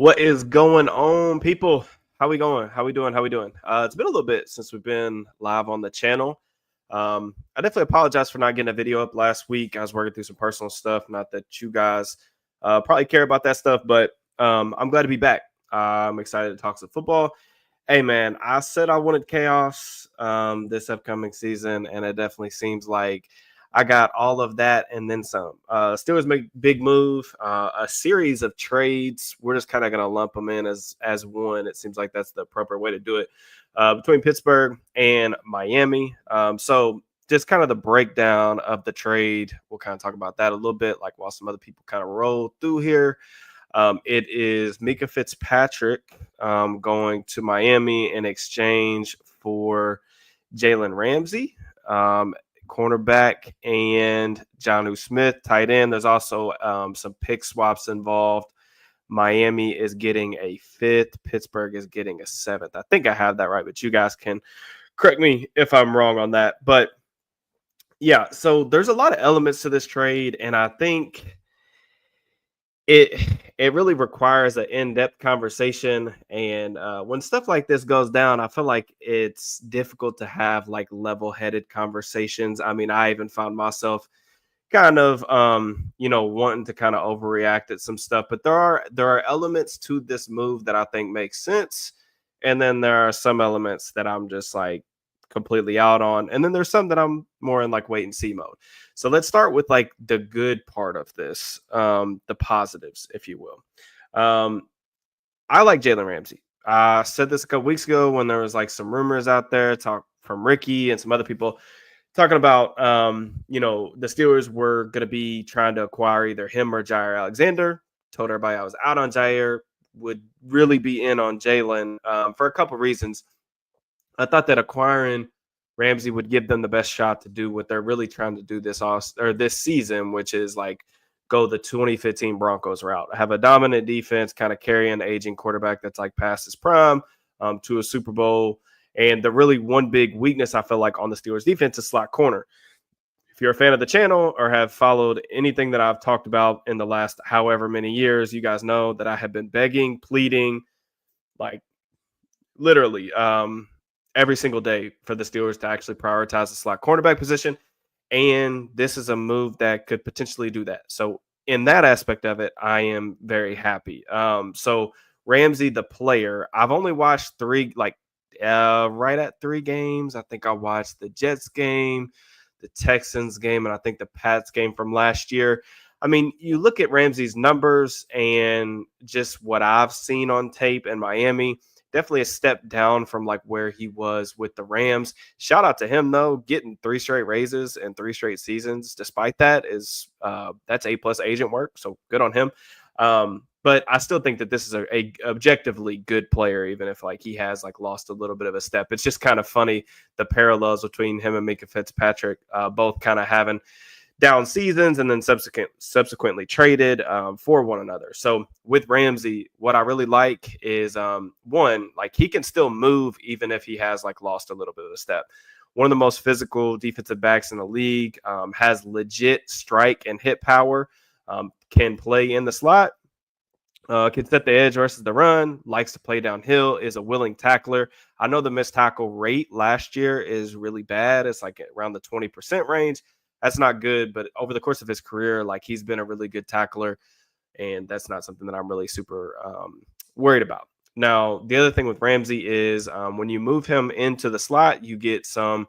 What is going on, people? How we going? How we doing? How we doing? It's been a little bit since we've been live on the channel. I definitely apologize for not getting a video up last week. I was working through some personal stuff. Not that you guys probably care about that stuff, but I'm glad to be back. I'm excited to talk some football. Hey, man, I said I wanted chaos this upcoming season, and it definitely seems like I got all of that and then some. Steelers make big move, a series of trades. We're just kind of going to lump them in as one. It seems like that's the appropriate way to do it between Pittsburgh and Miami. So just kind of the breakdown of the trade. We'll kind of talk about that a little bit, like while some other people kind of roll through here. It is Minkah Fitzpatrick going to Miami in exchange for Jalen Ramsey, cornerback, and Jonnu Smith, tight end. There's also some pick swaps involved. Miami is getting a fifth. Pittsburgh is getting a seventh. I think I have that right, but you guys can correct me if I'm wrong on that. But yeah, so there's a lot of elements to this trade, and I think it really requires an in-depth conversation. And when stuff like this goes down, I feel like it's difficult to have like level-headed conversations. I mean, I even found myself kind of wanting to kind of overreact at some stuff, but there are elements to this move that I think makes sense, and then there are some elements that I'm just like completely out on, and then there's some that I'm more in like wait and see mode. So let's start with like the good part of this, the positives, if you will. I like Jalen Ramsey. I said this a couple weeks ago when there was like some rumors out there, talk from Ricky and some other people talking about, the Steelers were going to be trying to acquire either him or Jair Alexander. Told everybody I was out on Jair, would really be in on Jalen for a couple reasons. I thought that acquiring Ramsey would give them the best shot to do what they're really trying to do this season, which is like go the 2015 Broncos route. Have a dominant defense, kind of carry an aging quarterback that's like past his prime to a Super Bowl. And the really one big weakness I feel like on the Steelers defense is slot corner. If you're a fan of the channel or have followed anything that I've talked about in the last however many years, you guys know that I have been begging, pleading, like literally every single day for the Steelers to actually prioritize the slot cornerback position. And this is a move that could potentially do that. So in that aspect of it, I am very happy. So Ramsey, the player, I've only watched right at 3 games. I think I watched the Jets game, the Texans game, and I think the Pats game from last year. I mean, you look at Ramsey's numbers and just what I've seen on tape in Miami, definitely a step down from like where he was with the Rams. Shout out to him though, getting 3 straight raises and 3 straight seasons. Despite that, is that's A+ agent work. So good on him. But I still think that this is a objectively good player, even if like he has like lost a little bit of a step. It's just kind of funny the parallels between him and Minkah Fitzpatrick, both kind of having down seasons and then subsequently traded for one another. So with Ramsey, what I really like is one, like he can still move even if he has like lost a little bit of a step. One of the most physical defensive backs in the league, has legit strike and hit power, can play in the slot, can set the edge versus the run, likes to play downhill, is a willing tackler. I know the missed tackle rate last year is really bad. It's like around the 20% range. That's not good, but over the course of his career, like he's been a really good tackler, and that's not something that I'm really super worried about. Now, the other thing with Ramsey is when you move him into the slot, you get some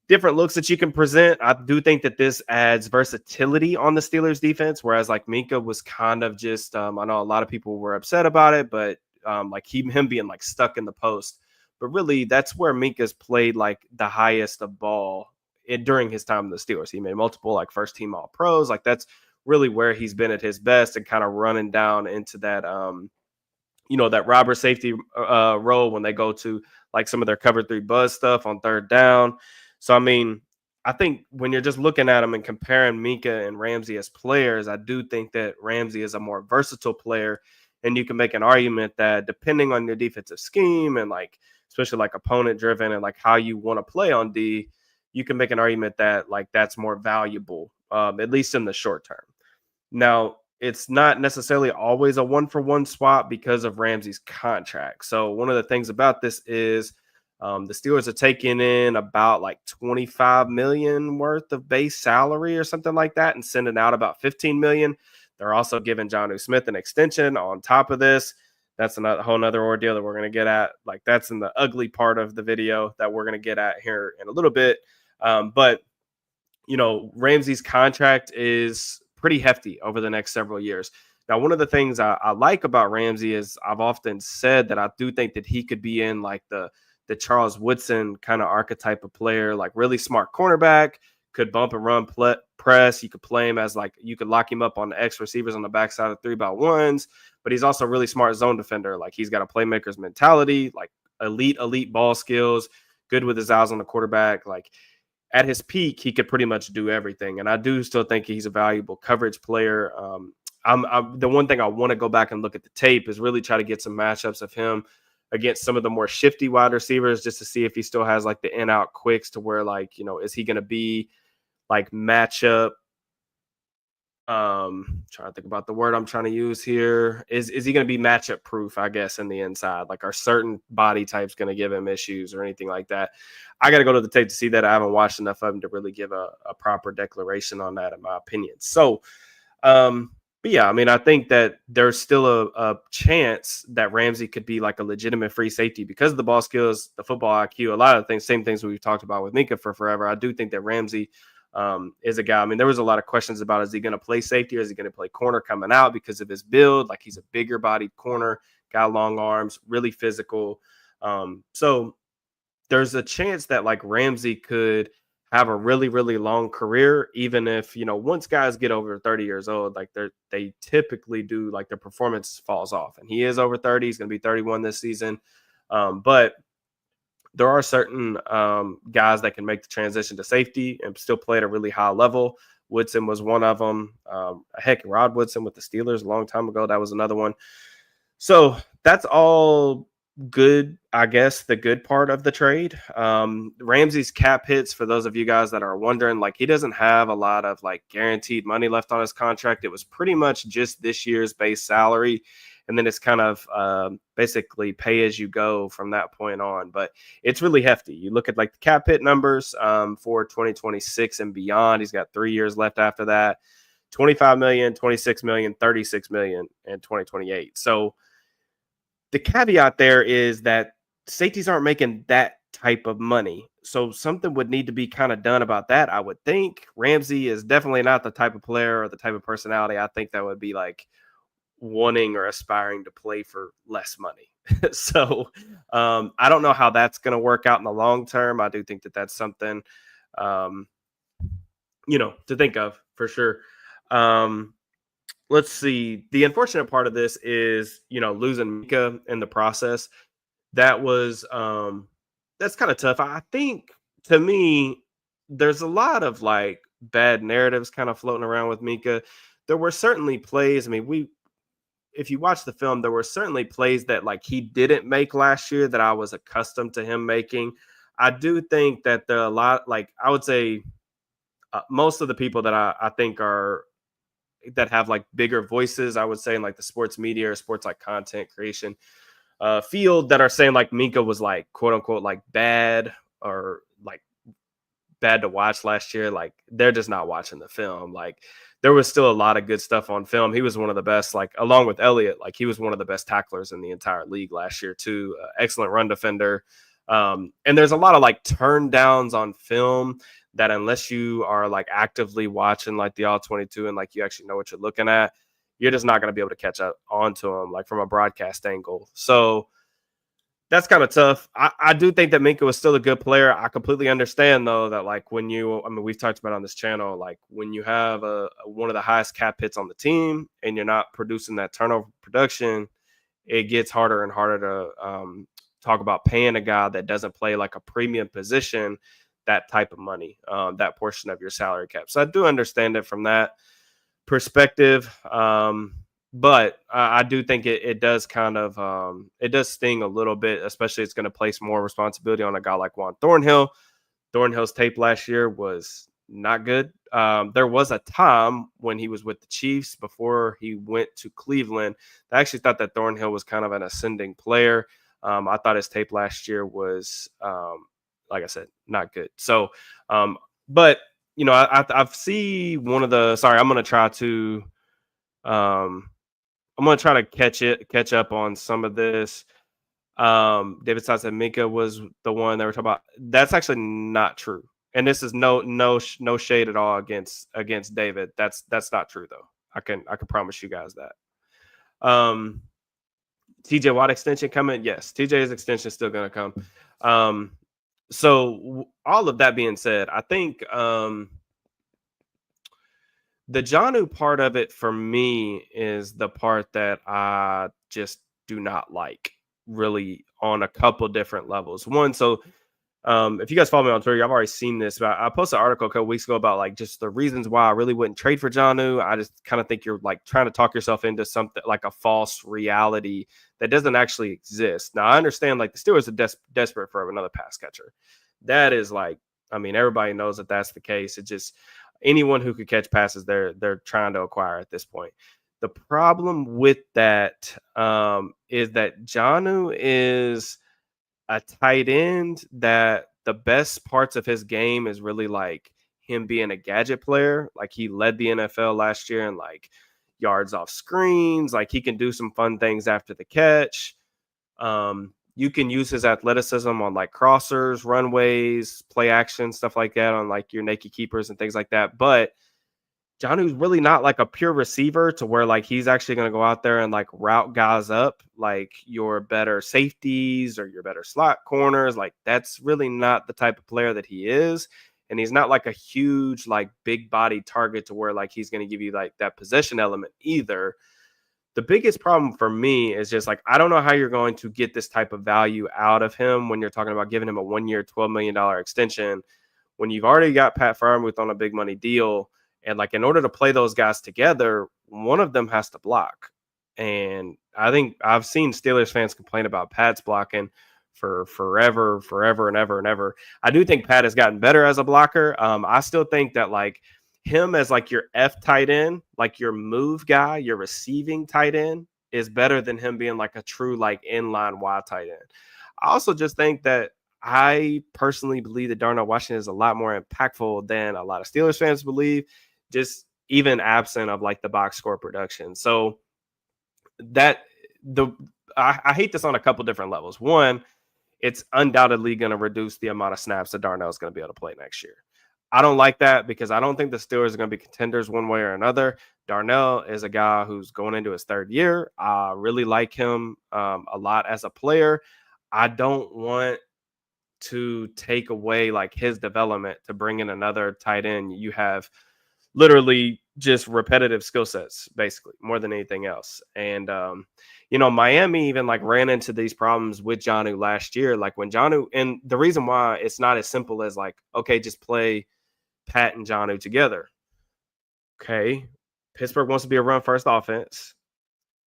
different looks that you can present. I do think that this adds versatility on the Steelers defense, whereas like Minkah was kind of just, I know a lot of people were upset about it, but like him being like stuck in the post. But really, that's where Minkah's played like the highest of ball during his time in the Steelers. He made multiple like first team all pros. Like that's really where he's been at his best, and kind of running down into that, that robber safety role when they go to like some of their cover 3 buzz stuff on third down. So, I mean, I think when you're just looking at them and comparing Minkah and Ramsey as players, I do think that Ramsey is a more versatile player. And you can make an argument that depending on your defensive scheme and like, especially like opponent driven and like how you want to play on D, you can make an argument that like that's more valuable, at least in the short term. Now, it's not necessarily always a one-for-one swap because of Ramsey's contract. So one of the things about this is the Steelers are taking in about like 25 million worth of base salary or something like that and sending out about 15 million. They're also giving Jonnu Smith an extension on top of this. That's another whole nother ordeal that we're going to get at. Like that's in the ugly part of the video that we're going to get at here in a little bit. But Ramsey's contract is pretty hefty over the next several years. Now, one of the things I like about Ramsey is I've often said that I do think that he could be in like the Charles Woodson kind of archetype of player, like really smart cornerback, could bump and run press. You could play him as like you could lock him up on the X receivers on the backside of 3x1s, but he's also a really smart zone defender. Like he's got a playmaker's mentality, like elite ball skills, good with his eyes on the quarterback. Like at his peak, he could pretty much do everything. And I do still think he's a valuable coverage player. I'm the one thing I want to go back and look at the tape is really try to get some matchups of him against some of the more shifty wide receivers just to see if he still has like the in out quicks to where like, is he going to be like matchup? Trying to think about the word I'm trying to use here. Is he going to be matchup proof, I guess, in the inside? Like are certain body types going to give him issues or anything like that? I got to go to the tape to see that. I haven't watched enough of him to really give a proper declaration on that, in my opinion. So, but yeah, I mean, I think that there's still a chance that Ramsey could be like a legitimate free safety because of the ball skills, the football IQ, a lot of things, same things we've talked about with Minkah for forever. I do think that Ramsey is a guy. I mean, there was a lot of questions about, is he going to play safety or is he going to play corner coming out because of his build? Like he's a bigger bodied corner, got long arms, really physical. So there's a chance that like Ramsey could have a really, really long career, even if, once guys get over 30 years old, like they typically do, like their performance falls off. And he is over 30. He's going to be 31 this season. But there are certain guys that can make the transition to safety and still play at a really high level. Woodson was one of them. Heck, Rod Woodson with the Steelers a long time ago. That was another one. So that's all good, I guess, the good part of the trade. Ramsey's cap hits, for those of you guys that are wondering, like he doesn't have a lot of like guaranteed money left on his contract. It was pretty much just this year's base salary. And then it's kind of basically pay as you go from that point on. But it's really hefty. You look at like the cap hit numbers for 2026 and beyond. He's got 3 years left after that. 25 million, 26 million, 36 million in 2028. So the caveat there is that safeties aren't making that type of money. So something would need to be kind of done about that, I would think. Ramsey is definitely not the type of player or the type of personality I think that would be like wanting or aspiring to play for less money. So I don't know how that's going to work out in the long term. I do think that that's something, to think of for sure. Let's see. The unfortunate part of this is, losing Minkah in the process. That was that's kind of tough. I think, to me, there's a lot of like bad narratives kind of floating around with Minkah. There were certainly plays. I mean, if you watch the film, there were certainly plays that like he didn't make last year that I was accustomed to him making. I do think that there are a lot, like I would say most of the people that I think are that have like bigger voices, I would say in like the sports media or sports like content creation field, that are saying like Minkah was like quote unquote like bad or like bad to watch last year. Like they're just not watching the film. Like there was still a lot of good stuff on film. He was one of the best, like along with Elliott, like he was one of the best tacklers in the entire league last year too. Excellent run defender. And there's a lot of like turn downs on film that unless you are like actively watching like the all 22 and like you actually know what you're looking at, you're just not going to be able to catch up onto them like from a broadcast angle. So that's kind of tough. I do think that Minkah was still a good player. I completely understand though that like when we've talked about on this channel, like when you have one of the highest cap hits on the team and you're not producing that turnover production, it gets harder and harder to talk about paying a guy that doesn't play like a premium position that type of money, that portion of your salary cap. So I do understand it from that perspective. But I do think it does kind of it does sting a little bit, especially it's going to place more responsibility on a guy like Juan Thornhill. Thornhill's tape last year was not good. There was a time when he was with the Chiefs before he went to Cleveland. I actually thought that Thornhill was kind of an ascending player. I thought his tape last year was, like I said, not good. So, but I've seen one of the. Sorry, I'm gonna try to. I'm gonna try to catch up on some of this. David Stott said Minkah was the one that we're talking about. That's actually not true. And this is no shade at all against David. That's not true though. I can promise you guys that. TJ Watt extension coming? Yes, TJ's extension is still gonna come. So all of that being said, I think the Jonnu part of it for me is the part that I just do not like really on a couple different levels. One, so if you guys follow me on Twitter, I've already seen this. But I posted an article a couple weeks ago about like just the reasons why I really wouldn't trade for Jonnu. I just kind of think you're like trying to talk yourself into something like a false reality that doesn't actually exist. Now I understand like the Steelers are desperate for another pass catcher. That is like, I mean, everybody knows that that's the case. It just anyone who could catch passes, they're trying to acquire at this point. The problem with that is that Jonnu is a tight end that the best parts of his game is really like him being a gadget player. Like he led the NFL last year in like yards off screens. Like he can do some fun things after the catch. You can use his athleticism on like crossers, runways, play action, stuff like that on like your naked keepers and things like that. But Jonnu's really not like a pure receiver to where like he's actually going to go out there and like route guys up like your better safeties or your better slot corners. Like that's really not the type of player that he is. And he's not like a huge, like big body target to where like he's going to give you like that possession element either. The biggest problem for me is just like, I don't know how you're going to get this type of value out of him when you're talking about giving him a 1 year, $12 million extension when you've already got Pat Freiermuth on a big money deal. And like, in order to play those guys together, one of them has to block. And I think I've seen Steelers fans complain about Pat's blocking for forever and ever. I do think Pat has gotten better as a blocker. I still think that like him as like your F tight end, like your move guy, your receiving tight end is better than him being like a true like inline wide tight end. I also just think that I personally believe that Darnell Washington is a lot more impactful than a lot of Steelers fans believe, just even absent of like the box score production. So that I hate this on a couple different levels. One, it's undoubtedly going to reduce the amount of snaps that Darnell is going to be able to play next year. I don't like that because I don't think the Steelers are going to be contenders one way or another. Darnell is a guy who's going into his third year. I really like him a lot as a player. I don't want to take away like his development to bring in another tight end. You have literally just repetitive skill sets, basically, more than anything else. And, Miami even like ran into these problems with Jonnu last year. Like when Jonnu, and the reason why it's not as simple as like, okay, just play Pat and Jonnu together. Okay. Pittsburgh wants to be a run first offense.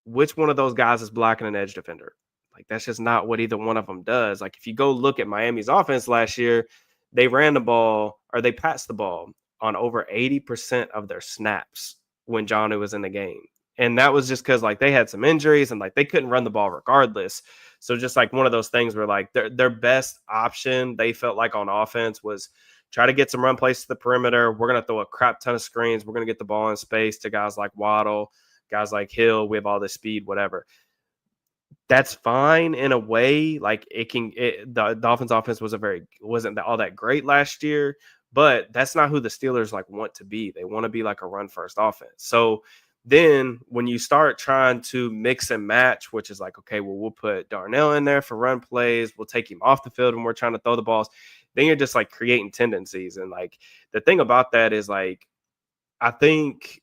Which one of those guys is blocking an edge defender? Like that's just not what either one of them does. Like if you go look at Miami's offense last year, they ran the ball or they passed the ball on over 80% of their snaps when Jonnu was in the game. And that was just because like they had some injuries and like they couldn't run the ball regardless. So just like one of those things where like their best option they felt like on offense was try to get some run plays to the perimeter. We're going to throw a crap ton of screens. We're going to get the ball in space to guys like Waddle, guys like Hill. We have all this speed, whatever. That's fine in a way. Like the Dolphins offense wasn't all that great last year, but that's not who the Steelers like want to be. They want to be like a run first offense. So then when you start trying to mix and match, which is like, okay, well, we'll put Darnell in there for run plays. We'll take him off the field when we're trying to throw the balls. Then you're just like creating tendencies. And like the thing about that is like, I think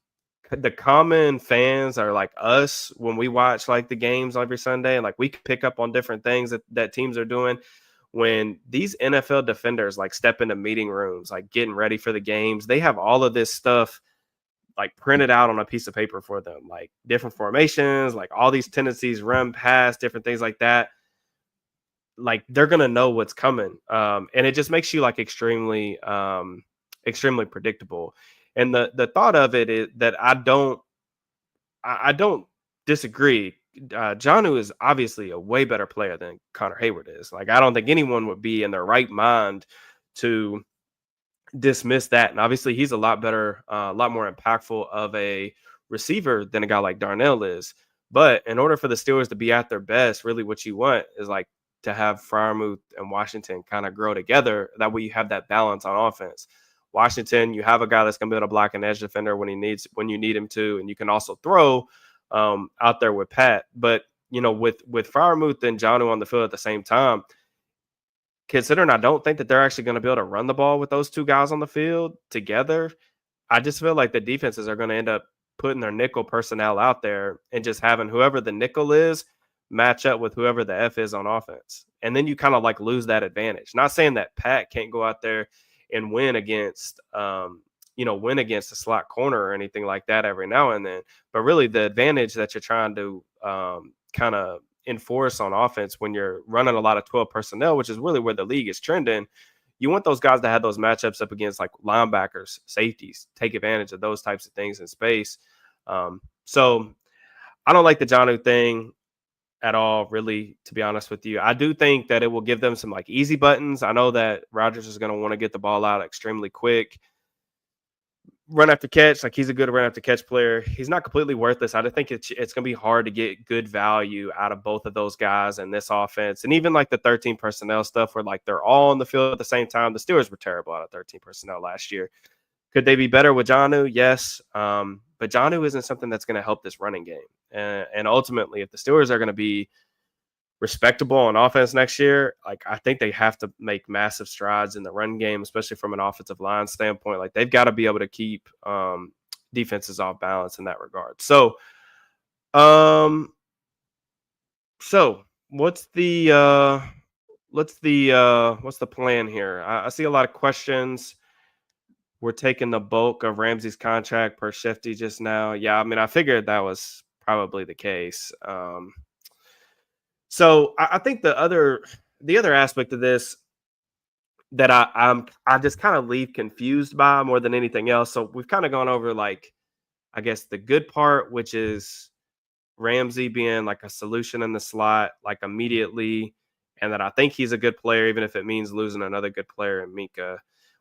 the common fans are like us when we watch like the games every Sunday, and like we can pick up on different things that teams are doing. When these NFL defenders like step into meeting rooms, like getting ready for the games, they have all of this stuff like printed out on a piece of paper for them, like different formations, like all these tendencies, run past, different things like that. Like they're going to know what's coming. And it just makes you like extremely extremely predictable. And the thought of it is that I don't disagree. Jonnu is obviously a way better player than Connor Hayward is. Like, I don't think anyone would be in their right mind to dismiss that. And obviously, he's a lot better, a lot more impactful of a receiver than a guy like Darnell is. But in order for the Steelers to be at their best, really what you want is like to have Freiermuth and Washington kind of grow together. That way you have that balance on offense. Washington, you have a guy that's going to be able to block an edge defender when you need him to, and you can also throw out there with Pat. But with Freiermuth and Jonnu on the field at the same time, considering I don't think that they're actually going to be able to run the ball with those two guys on the field together, I just feel like the defenses are going to end up putting their nickel personnel out there and just having whoever the nickel is match up with whoever the F is on offense. And then you kind of like lose that advantage. Not saying that Pat can't go out there and win against a slot corner or anything like that every now and then. But really the advantage that you're trying to kind of enforce on offense when you're running a lot of 12 personnel, which is really where the league is trending, you want those guys to have those matchups up against like linebackers, safeties, take advantage of those types of things in space. So I don't like the Jonnu thing at all, really, to be honest with you. I do think that it will give them some like easy buttons. I know that Rodgers is going to want to get the ball out extremely quick. Run after catch, like he's a good run after catch player. He's not completely worthless. I just think it's going to be hard to get good value out of both of those guys in this offense. And even like the 13 personnel stuff where like they're all on the field at the same time. The Steelers were terrible out of 13 personnel last year. Could they be better with Jonnu? Yes. But Jonnu isn't something that's going to help this running game. And ultimately, if the Steelers are going to be respectable on offense next year, like I think they have to make massive strides in the run game, especially from an offensive line standpoint. Like they've got to be able to keep defenses off balance in that regard. So what's the plan here? I see a lot of questions. We're taking the bulk of Ramsey's contract per Shifty just now. Yeah, I mean, I figured that was probably the case. So I think the other aspect of this that I just kind of leave confused by more than anything else. So we've kind of gone over like, I guess the good part, which is Ramsey being like a solution in the slot, like immediately, and that I think he's a good player, even if it means losing another good player in Minkah.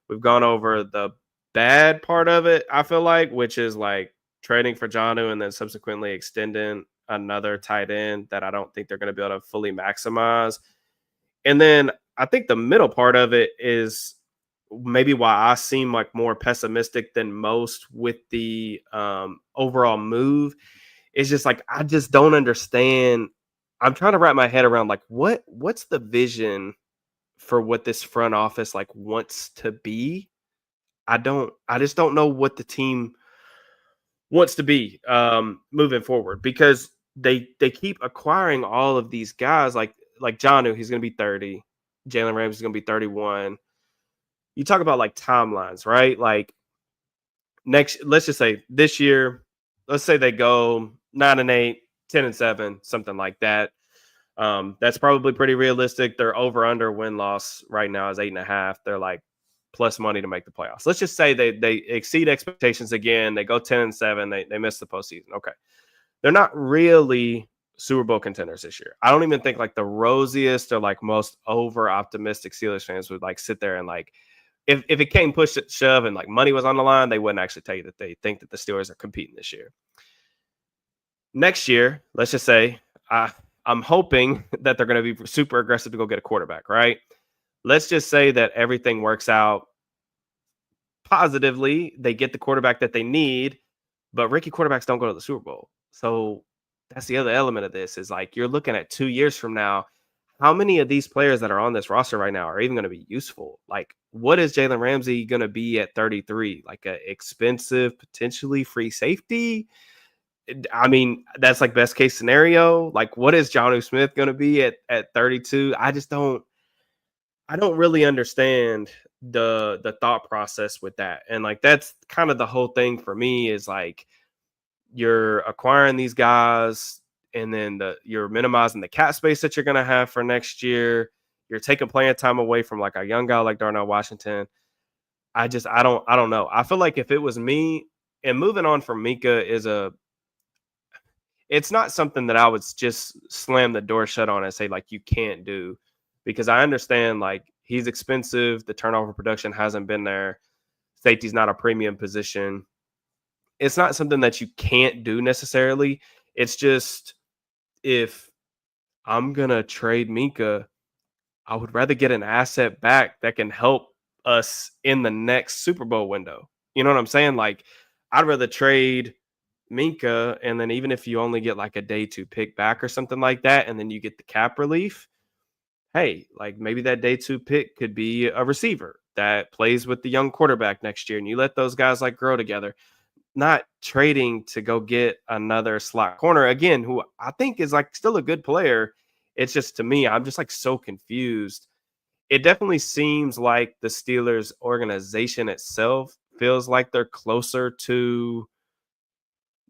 We've gone over the bad part of it, I feel like, which is like trading for Jonnu and then subsequently extending another tight end that I don't think they're going to be able to fully maximize. And then I think the middle part of it is maybe why I seem like more pessimistic than most with the overall move. It's just like, I just don't understand. I'm trying to wrap my head around like, what's the vision for what this front office like wants to be? I just don't know what the team wants to be moving forward, because they keep acquiring all of these guys like Jonnu, he's going to be 30. Jalen Ramsey is going to be 31. You talk about like timelines, right? Like let's just say this year, let's say they go 9-8, 10-7, something like that. That's probably pretty realistic. Their over under win loss right now is 8.5. They're like plus money to make the playoffs. Let's just say they exceed expectations again. They go 10-7. They miss the postseason. Okay. They're not really Super Bowl contenders this year. I don't even think like the rosiest or like most over optimistic Steelers fans would like sit there and like, if it came push to shove and like money was on the line, they wouldn't actually tell you that they think that the Steelers are competing this year. Next year, let's just say, I'm hoping that they're going to be super aggressive to go get a quarterback, right? Let's just say that everything works out positively. They get the quarterback that they need, but rookie quarterbacks don't go to the Super Bowl. So that's the other element of this is like, you're looking at 2 years from now, how many of these players that are on this roster right now are even going to be useful? Like, what is Jalen Ramsey going to be at 33? Like an expensive, potentially free safety? I mean, that's like best case scenario. Like, what is Jonnu Smith going to be at 32? I don't really understand the thought process with that. And like, that's kind of the whole thing for me is like, you're acquiring these guys and then you're minimizing the cap space that you're going to have for next year. You're taking playing time away from like a young guy like Darnell Washington. I don't know. I feel like if it was me, and moving on from Mika it's not something that I would just slam the door shut on and say like you can't do, because I understand like he's expensive, the turnover production hasn't been there, safety's not a premium position. It's not something that you can't do necessarily. It's just, if I'm gonna trade Minka, I would rather get an asset back that can help us in the next Super Bowl window. You know what I'm saying? Like, I'd rather trade Minka, and then even if you only get like a day two pick back or something like that, and then you get the cap relief, hey, like maybe that day two pick could be a receiver that plays with the young quarterback next year, and you let those guys like grow together. Not trading to go get another slot corner again, who I think is like still a good player. It's just, to me, I'm just like so confused. It definitely seems like the Steelers organization itself feels like they're closer to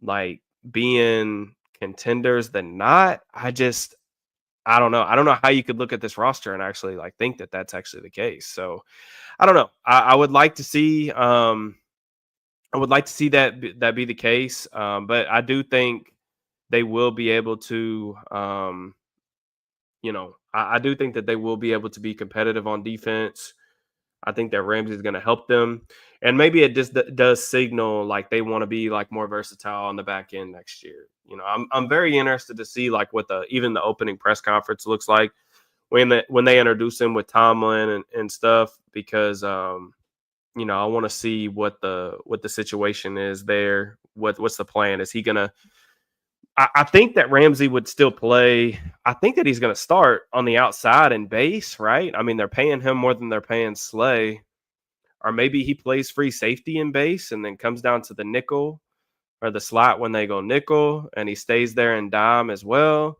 like being contenders than not. I don't know. I don't know how you could look at this roster and actually like think that that's actually the case. So I don't know. I would like to see. I would like to see that be the case. But I do think they will be able to. I do think that they will be able to be competitive on defense. I think that Ramsey is going to help them, and maybe it just does signal like they want to be like more versatile on the back end next year. I'm very interested to see like what even the opening press conference looks like when they introduce him with Tomlin and stuff, because I want to see what the situation is there. What's the plan? Is he gonna? I think that Ramsey would still play. I think that he's going to start on the outside and base, right? I mean, they're paying him more than they're paying Slay. Or maybe he plays free safety in base and then comes down to the nickel or the slot when they go nickel, and he stays there in dime as well.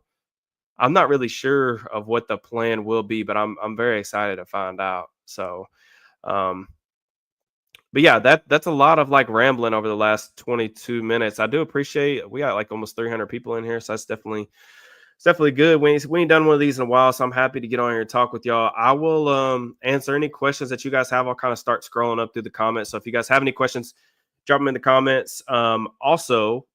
I'm not really sure of what the plan will be, but I'm very excited to find out. So, um, but yeah, that's a lot of like rambling over the last 22 minutes. I do appreciate, we got like almost 300 people in here, so it's definitely good. We ain't done one of these in a while, so I'm happy to get on here and talk with y'all. I will answer any questions that you guys have. I'll kind of start scrolling up through the comments. So if you guys have any questions, drop them in the comments. Also,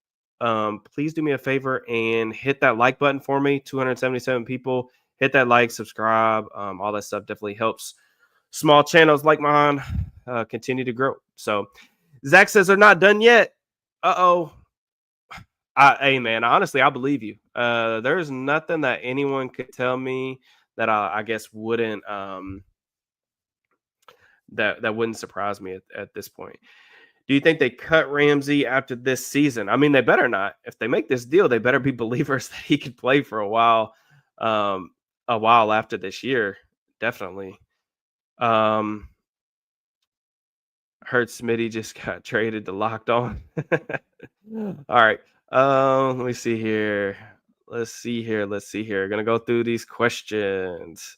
please do me a favor and hit that like button for me. 277 people. Hit that like, subscribe. All that stuff definitely helps small channels like mine continue to grow. So Zach says they're not done yet. Uh-oh. Hey man, honestly, I believe you. There's nothing that anyone could tell me that I guess wouldn't that wouldn't surprise me at this point. Do you think they cut Ramsey after this season? I mean, they better not. If they make this deal, they better be believers that he could play for a while after this year. Definitely. Heard Smitty just got traded to Locked On. All right. Let me see here. Let's see here. Gonna go through these questions.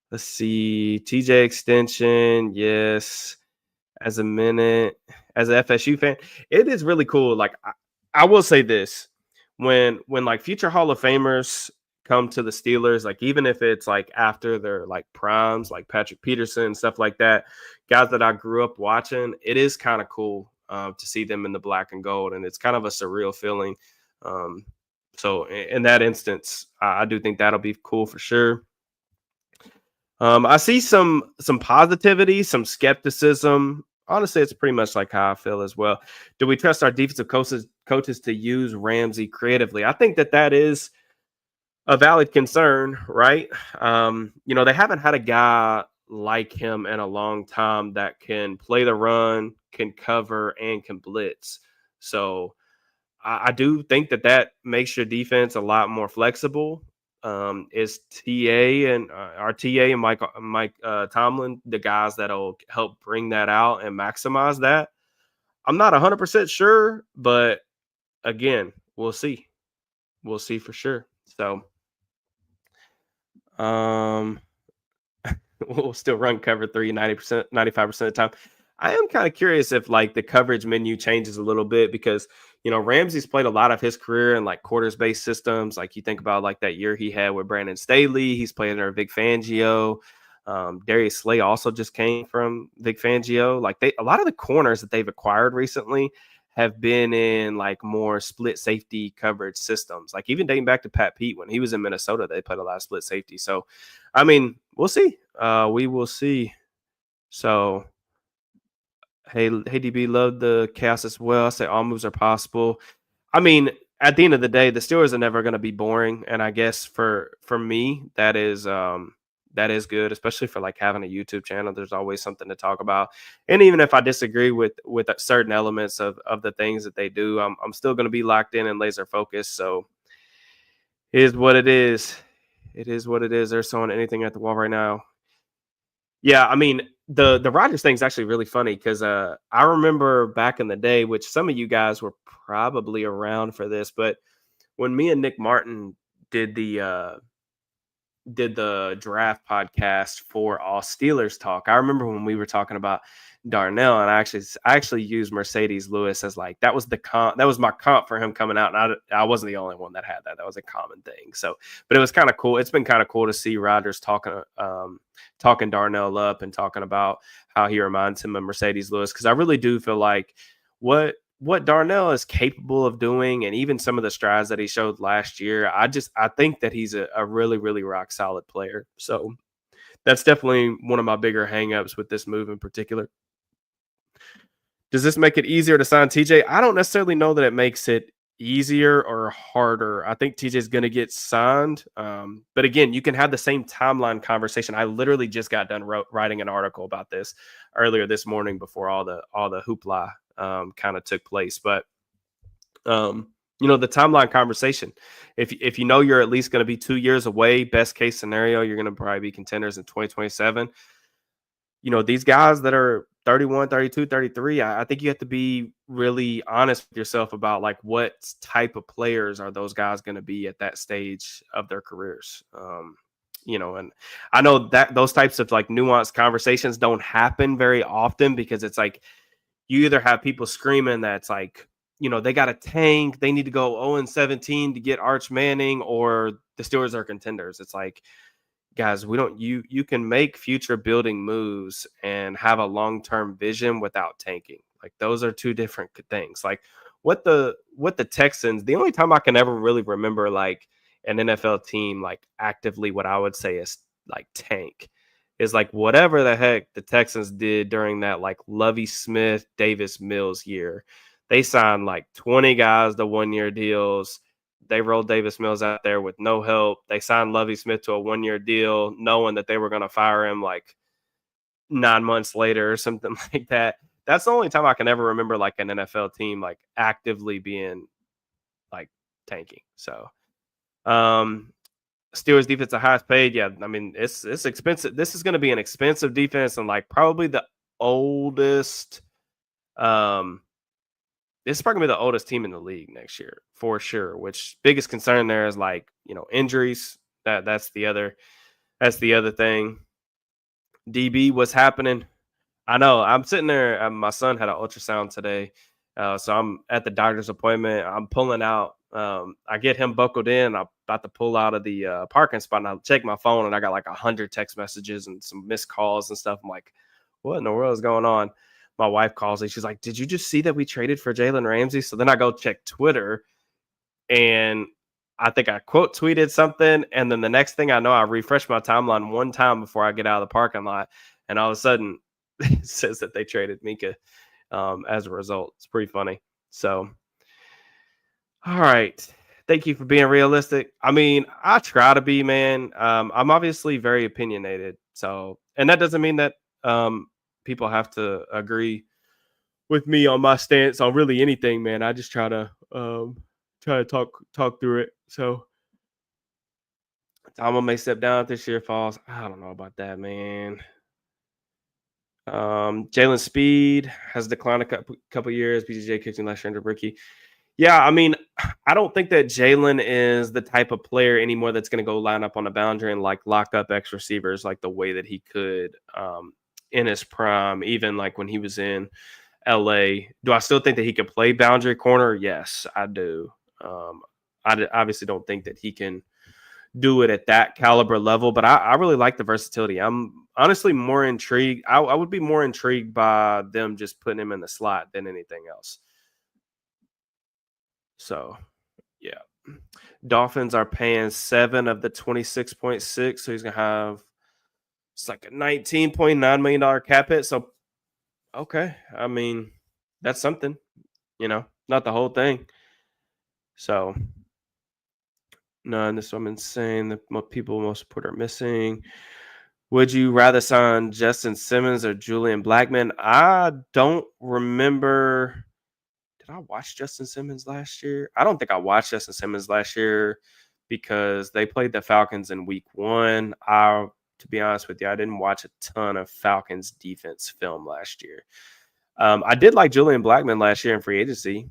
Let's see. TJ extension, yes. As a FSU fan, it is really cool. Like I will say this. When like future Hall of Famers come to the Steelers, like even if it's like after their like primes, like Patrick Peterson and stuff like that, guys that I grew up watching, it is kind of cool to see them in the black and gold, and it's kind of a surreal feeling. So in that instance, I do think that'll be cool for sure. I see some positivity, some skepticism. Honestly, it's pretty much like how I feel as well. Do we trust our defensive coaches to use Ramsey creatively? I think that is a valid concern, right? They haven't had a guy like him in a long time that can play the run, can cover, and can blitz. So I do think that makes your defense a lot more flexible. Is TA and our TA and Mike Tomlin the guys that'll help bring that out and maximize that? I'm not 100% sure, but again, we'll see. We'll see for sure. So, we'll still run cover 3 90%, 95% of the time. I am kind of curious if like the coverage menu changes a little bit, because Ramsey's played a lot of his career in like quarters based systems. Like you think about like that year he had with Brandon Staley, he's playing under Vic Fangio. Darius Slay also just came from Vic Fangio. Like a lot of the corners that they've acquired recently have been in like more split safety coverage systems. Like even dating back to Pat Pete when he was in Minnesota, they played a lot of split safety. So, I mean, we'll see. We will see. So, hey, DB, love the chaos as well. I say all moves are possible. I mean, at the end of the day, the Steelers are never going to be boring, and I guess for me, that is good, especially for like having a YouTube channel. There's always something to talk about, and even if I disagree with certain elements of the things that they do, I'm still going to be locked in and laser focused. So, it is what it is. It is what it is. They're throwing anything at the wall right now. Yeah, I mean, the Rodgers thing is actually really funny because I remember back in the day, which some of you guys were probably around for this, but when me and Nick Martin did the draft podcast for All Steelers Talk, I remember when we were talking about Darnell, and I actually used Mercedes Lewis as like that was my comp for him coming out, and I wasn't the only one that had that. That was a common thing. So, but it was kind of cool. It's been kind of cool to see Rodgers talking Darnell up and talking about how he reminds him of Mercedes Lewis, because I really do feel like what Darnell is capable of doing, and even some of the strides that he showed last year, I think that he's a really, really rock solid player. So that's definitely one of my bigger hangups with this move in particular. Does this make it easier to sign TJ? I don't necessarily know that it makes it easier or harder. I think TJ is going to get signed. But again, you can have the same timeline conversation. I literally just got done writing an article about this earlier this morning before all the hoopla kind of took place. But the timeline conversation. If you know you're at least going to be 2 years away, best case scenario, you're going to probably be contenders in 2027. These guys that are 31, 32, 33, I think you have to be really honest with yourself about like what type of players are those guys going to be at that stage of their careers. And I know that those types of like nuanced conversations don't happen very often, because it's like you either have people screaming that's like, they got a tank, they need to go 0-17 to get Arch Manning, or the Steelers are contenders. It's like, guys, you can make future building moves and have a long-term vision without tanking. Like those are two different things. Like what the Texans, the only time I can ever really remember like an NFL team like actively, what I would say is like tank, is like whatever the heck the Texans did during that like Lovie Smith, Davis Mills year. They signed like 20 guys to 1-year deals. They rolled Davis Mills out there with no help. They signed Lovie Smith to a 1-year deal, knowing that they were going to fire him like 9 months later or something like that. That's the only time I can ever remember like an NFL team like actively being like tanking. So, Steelers defense the highest paid. Yeah, I mean it's expensive. This is going to be an expensive defense, and like probably the oldest. This is probably going to be the oldest team in the league next year for sure. Which biggest concern there is like injuries. That's the other thing. DB, what's happening? I know. I'm sitting there. My son had an ultrasound today, so I'm at the doctor's appointment. I'm pulling out. I get him buckled in. I'm about to pull out of the parking spot, and I check my phone, and I got like 100 text messages and some missed calls and stuff. I'm like, what in the world is going on? My wife calls me. She's like, did you just see that we traded for Jalen Ramsey? So then I go check Twitter, and I think I quote tweeted something. And then the next thing I know, I refresh my timeline one time before I get out of the parking lot. And all of a sudden it says that they traded Minkah as a result. It's pretty funny. So, all right. Thank you for being realistic. I mean, I try to be, man. I'm obviously very opinionated. So, and that doesn't mean that people have to agree with me on my stance on really anything, man. I just try to talk through it. So Tom may step down if this year falls. I don't know about that, man. Jalen Speed has declined a couple years. BJJ kicked him last year under Bricky. Yeah, I mean, I don't think that Jalen is the type of player anymore that's going to go line up on the boundary and like lock up X receivers like the way that he could in his prime, even like when he was in LA. Do I still think that he could play boundary corner? Yes, I do. I obviously don't think that he can do it at that caliber level. But I really like the versatility. I'm honestly more intrigued. I would be more intrigued by them just putting him in the slot than anything else. So yeah. Dolphins are paying 7 of the 26.6. So he's gonna have it's like a $19.9 million cap hit. So okay. I mean, that's something, not the whole thing. So none. This I'm insane. The people most support are missing. Would you rather sign Justin Simmons or Julian Blackman? I don't remember. Did I watch Justin Simmons last year? I don't think I watched Justin Simmons last year because they played the Falcons in week 1. To be honest with you, I didn't watch a ton of Falcons defense film last year. I did like Julian Blackman last year in free agency.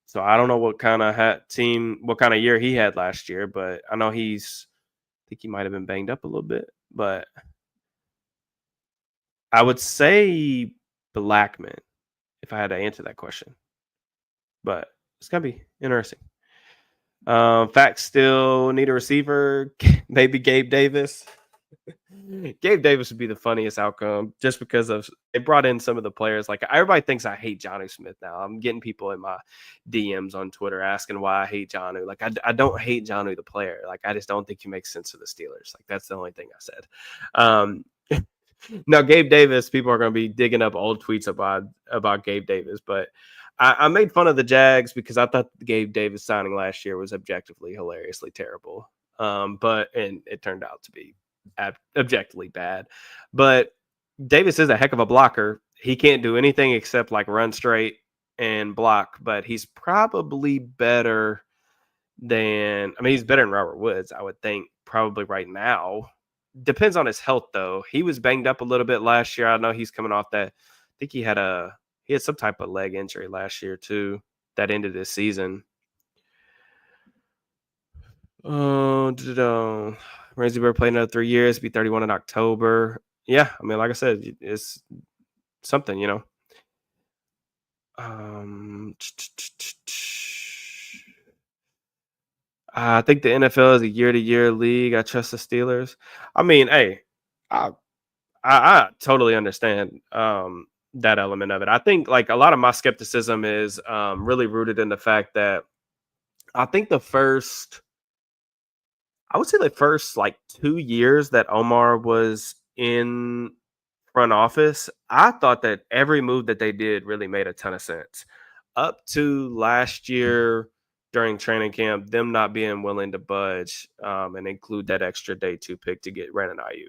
So I don't know what kind of what kind of year he had last year, but I know I think he might have been banged up a little bit, but I would say Blackman if I had to answer that question. But it's gonna be interesting. Facts still need a receiver. Maybe Gabe Davis. Gabe Davis would be the funniest outcome just because they brought in some of the players. Like everybody thinks I hate Jonnu Smith now. I'm getting people in my DMs on Twitter asking why I hate Jonnu. Like I don't hate Jonnu the player. Like I just don't think he makes sense for the Steelers. Like that's the only thing I said. Now Gabe Davis, people are going to be digging up old tweets about Gabe Davis, but I made fun of the Jags because I thought the Gabe Davis signing last year was objectively hilariously terrible. But it turned out to be objectively bad. But Davis is a heck of a blocker. He can't do anything except like run straight and block, but he's probably better he's better than Robert Woods, I would think, probably right now. Depends on his health though. He was banged up a little bit last year. I know he's coming off that. I think he had some type of leg injury last year too that ended his season. Oh, Ramsey Bear played another 3 years, be 31 in October. Yeah, I mean, like I said, it's something, I think the NFL is a year-to-year league. I trust the Steelers. I mean, hey, I I totally understand that element of it. I think like a lot of my skepticism is really rooted in the fact that I think I would say the first like 2 years that Omar was in front office, I thought that every move that they did really made a ton of sense. Up to last year during training camp, them not being willing to budge and include that extra day 2 pick to get Brandon Ayuk.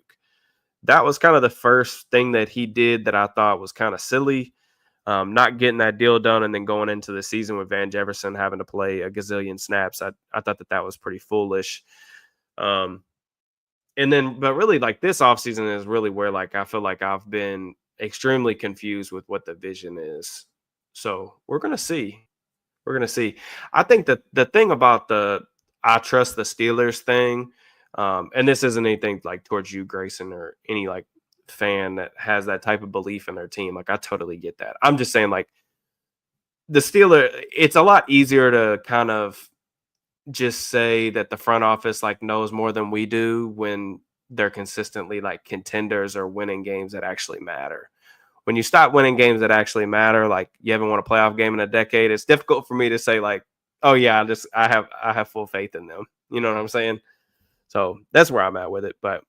That was kind of the first thing that he did that I thought was kind of silly. Not getting that deal done and then going into the season with Van Jefferson having to play a gazillion snaps. I thought that was pretty foolish. Um, but really, like this offseason is really where like I feel like I've been extremely confused with what the vision is. So we're gonna see. We're gonna see. I think that the thing about I trust the Steelers thing, and this isn't anything like towards you, Grayson, or any like fan that has that type of belief in their team. Like I totally get that. I'm just saying like the Steelers, it's a lot easier to kind of just say that the front office like knows more than we do when they're consistently like contenders or winning games that actually matter. When you stop winning games that actually matter, like you haven't won a playoff game in a decade, it's difficult for me to say like, oh yeah, I have full faith in them. You know what I'm saying? So that's where I'm at with it. But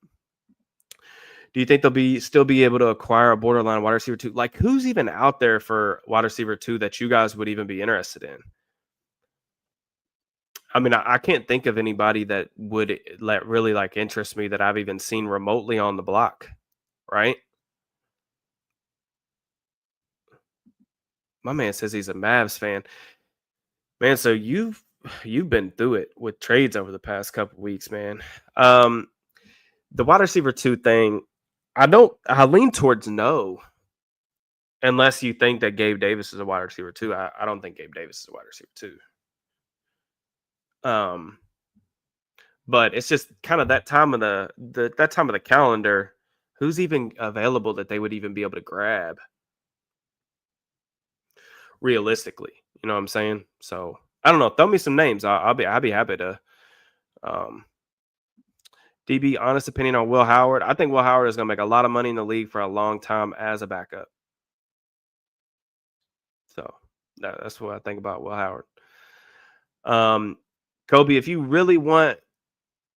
do you think they'll still be able to acquire a borderline wide receiver 2? Like who's even out there for wide receiver 2 that you guys would even be interested in? I mean, I can't think of anybody that would really like interest me that I've even seen remotely on the block, right? My man says he's a Mavs fan. Man, so you've been through it with trades over the past couple weeks, man. Um, the wide receiver 2 thing, I lean towards no, unless you think that Gabe Davis is a wide receiver 2. I don't think Gabe Davis is a wide receiver 2. Um, but it's just kind of that time of that time of the calendar. Who's even available that they would even be able to grab realistically? You know what I'm saying? So I don't know. Throw me some names. I'll be happy to. Um, DB, honest opinion on Will Howard. I think Will Howard is going to make a lot of money in the league for a long time as a backup. So that's what I think about Will Howard. Kobe, if you really want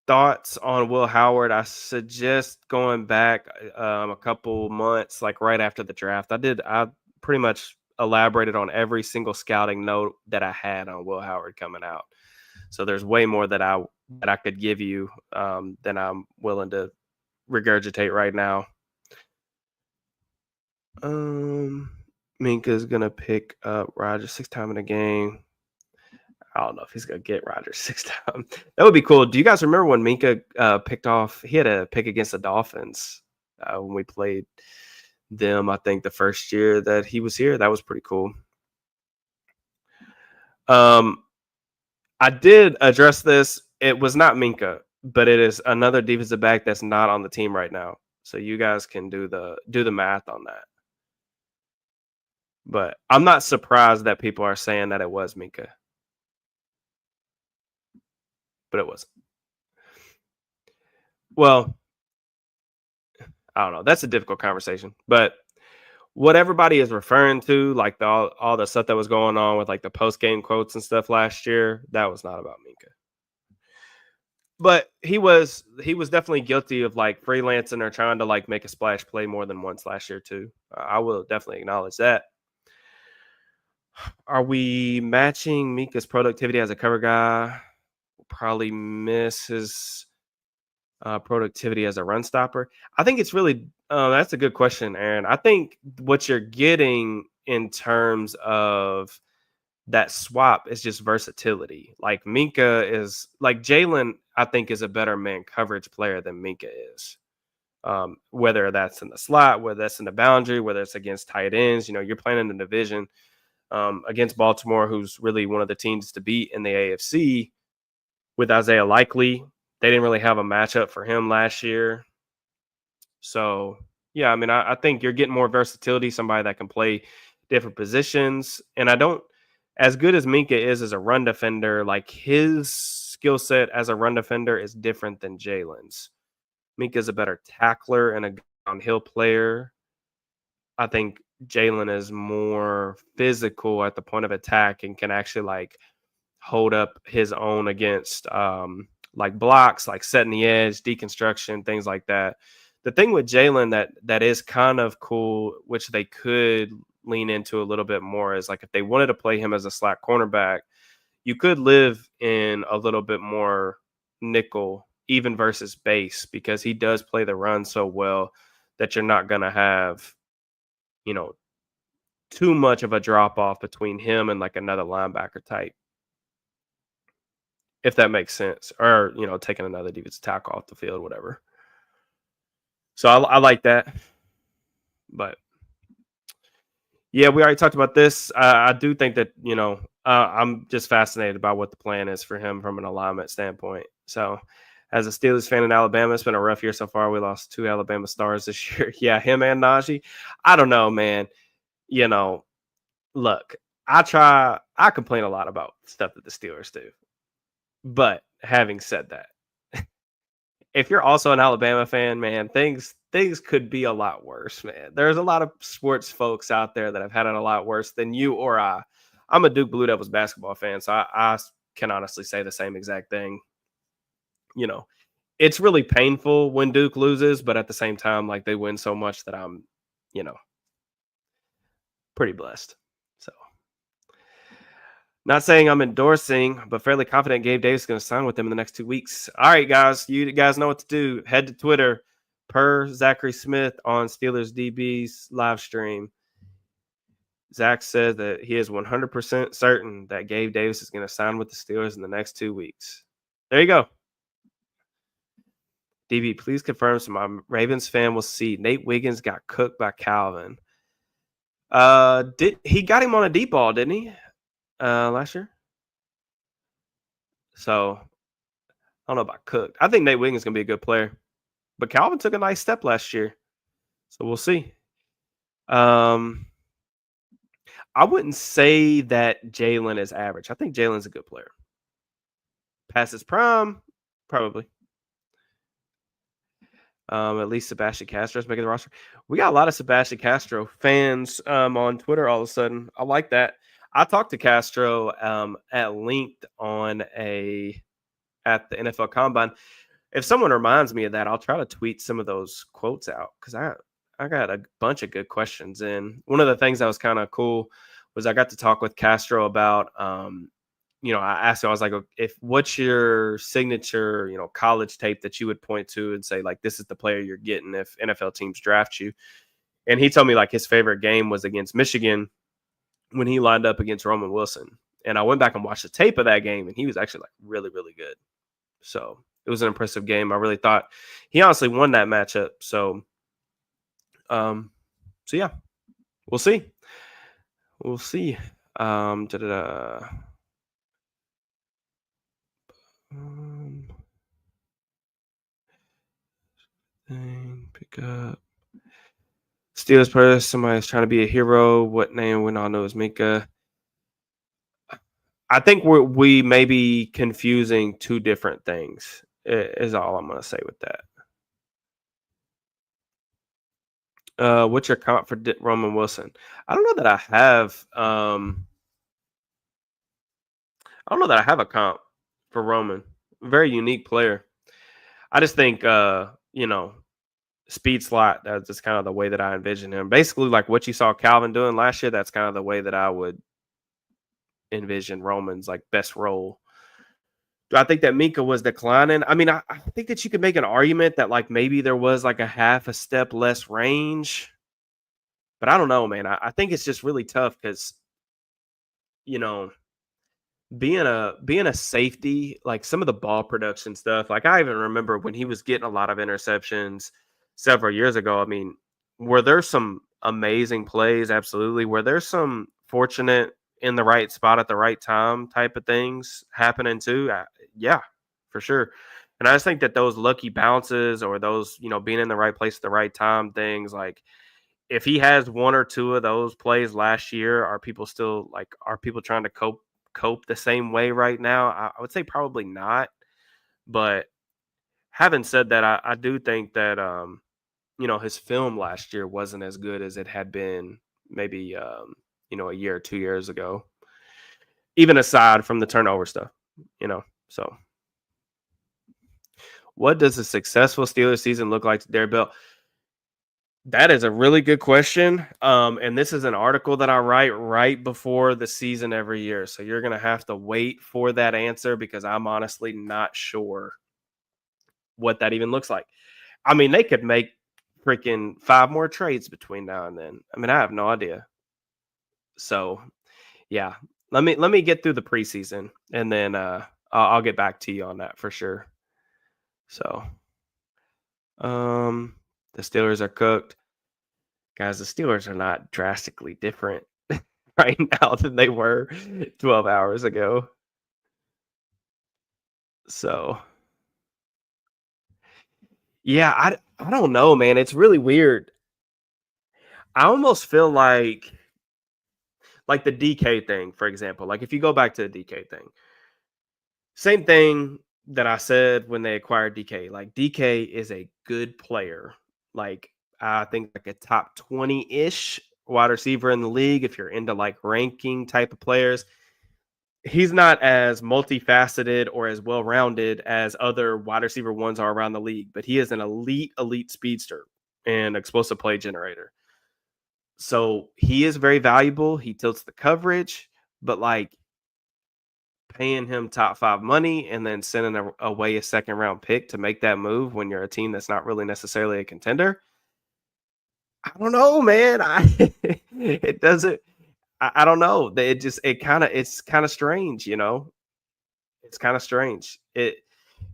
thoughts on Will Howard, I suggest going back a couple months, like right after the draft. I pretty much elaborated on every single scouting note that I had on Will Howard coming out. So there's way more that I could give you than I'm willing to regurgitate right now. Minkah is gonna pick up Rodgers 6 times in a game. I don't know if he's gonna get Rodgers 6 times. That would be cool. Do you guys remember when Minkah picked off? He had a pick against the Dolphins when we played them. I think the first year that he was here. That was pretty cool. I did address this. It was not Minkah, but it is another defensive back that's not on the team right now. So you guys can do the math on that. But I'm not surprised that people are saying that it was Minkah. But it wasn't. Well, I don't know. That's a difficult conversation. But what everybody is referring to, like all the stuff that was going on with like the post game quotes and stuff last year, that was not about Minkah. But he was definitely guilty of like freelancing or trying to like make a splash play more than once last year too. I will definitely acknowledge that. Are we matching Mika's productivity as a cover guy? We'll probably miss his productivity as a run stopper. I think it's really that's a good question, Aaron. I think what you're getting in terms of that swap is just versatility. Like Minkah is like Jalen, I think, is a better man coverage player than Minkah is. Whether that's in the slot, whether that's in the boundary, whether it's against tight ends, you're playing in the division against Baltimore, who's really one of the teams to beat in the AFC with Isaiah Likely. They didn't really have a matchup for him last year. So, yeah, I mean, I think you're getting more versatility, somebody that can play different positions. And as good as Minkah is as a run defender, like his skill set as a run defender is different than Jalen's. Minkah's a better tackler and a downhill player. I think Jalen is more physical at the point of attack and can actually like hold up his own against like blocks, like setting the edge, deconstruction, things like that. The thing with Jalen that is kind of cool, which they could lean into a little bit more, is like if they wanted to play him as a slot cornerback, you could live in a little bit more nickel, even versus base, because he does play the run so well that you're not going to have, too much of a drop off between him and like another linebacker type. If that makes sense, or taking another defensive tackle off the field, whatever. So I like that, but yeah, we already talked about this. I do think that I'm just fascinated by what the plan is for him from an alignment standpoint. So, as a Steelers fan in Alabama, it's been a rough year so far. We lost 2 Alabama stars this year. Yeah, him and Najee. I don't know, man. Look, I complain a lot about stuff that the Steelers do. But having said that, if you're also an Alabama fan, man, things could be a lot worse, man. There's a lot of sports folks out there that have had it a lot worse than you or I. I'm a Duke Blue Devils basketball fan, so I can honestly say the same exact thing. It's really painful when Duke loses, but at the same time, like they win so much that I'm, pretty blessed. So, not saying I'm endorsing, but fairly confident Gabe Davis is going to sign with them in the next 2 weeks. All right, guys, you guys know what to do. Head to Twitter, per Zachary Smith on Steelers DB's live stream. Zach says that he is 100% certain that Gabe Davis is going to sign with the Steelers in the next 2 weeks. There you go. DB, please confirm so my Ravens fan will see. Nate Wiggins got cooked by Calvin. He got him on a deep ball, didn't he? Last year. So I don't know about cooked. I think Nate Wiggins is going to be a good player. But Calvin took a nice step last year. So we'll see. I wouldn't say that Jalen is average. I think Jalen's a good player. Past his prime, probably. At least Sebastian Castro's making the roster. We got a lot of Sebastian Castro fans on Twitter all of a sudden. I like that. I talked to Castro at length at the NFL Combine. If someone reminds me of that, I'll try to tweet some of those quotes out because I got a bunch of good questions. And one of the things that was kind of cool was I got to talk with Castro about I asked him, I was like, if what's your signature, college tape that you would point to and say, like, this is the player you're getting if NFL teams draft you? And he told me like his favorite game was against Michigan when he lined up against Roman Wilson. And I went back and watched the tape of that game, and he was actually like really, really good. So it was an impressive game. I really thought he honestly won that matchup. So yeah, we'll see. We'll see. Pick up Steelers player. Somebody's trying to be a hero. What name? We all know is Minkah. I think we may be confusing two different things. Is all I'm going to say with that. What's your comp for Roman Wilson? I don't know that I have. I don't know that I have a comp for Roman. Very unique player. I just think speed slot. That's just kind of the way that I envision him. Basically, like what you saw Calvin doing last year. That's kind of the way that I would envision Roman's like best role. Do I think that Minkah was declining? I mean, I think that you could make an argument that like maybe there was like a half a step less range, but I don't know, man. I think it's just really tough because being a safety, like some of the ball production stuff, like I even remember when he was getting a lot of interceptions several years ago. I mean, were there some amazing plays? Absolutely. Were there some fortunate in the right spot at the right time type of things happening too? Yeah, for sure. And I just think that those lucky bounces or those, being in the right place at the right time things, like if he has one or two of those plays last year, are people trying to cope the same way right now? I would say probably not. But having said that, I do think that his film last year wasn't as good as it had been maybe a year or 2 years ago. Even aside from the turnover stuff, So what does a successful Steelers season look like to Derek Bell? That is a really good question. And this is an article that I write right before the season every year. So you're going to have to wait for that answer because I'm honestly not sure what that even looks like. I mean, they could make freaking 5 more trades between now and then. I mean, I have no idea. So, yeah, let me get through the preseason and then I'll get back to you on that for sure. So, the Steelers are cooked. Guys, the Steelers are not drastically different right now than they were 12 hours ago. So, yeah, I don't know, man. It's really weird. I almost feel like the DK thing, for example. Like if you go back to the DK thing, same thing that I said when they acquired DK. Like DK is a good player. Like I think like a top 20-ish wide receiver in the league if you're into like ranking type of players. He's not as multifaceted or as well-rounded as other wide receiver ones are around the league, but he is an elite speedster and explosive play generator. So he is very valuable. He tilts the coverage, but like paying him top 5 money and then sending away a second round pick to make that move when you're a team that's not really necessarily a contender. I don't know, man. It doesn't. I don't know. It's kind of strange, It's kind of strange. The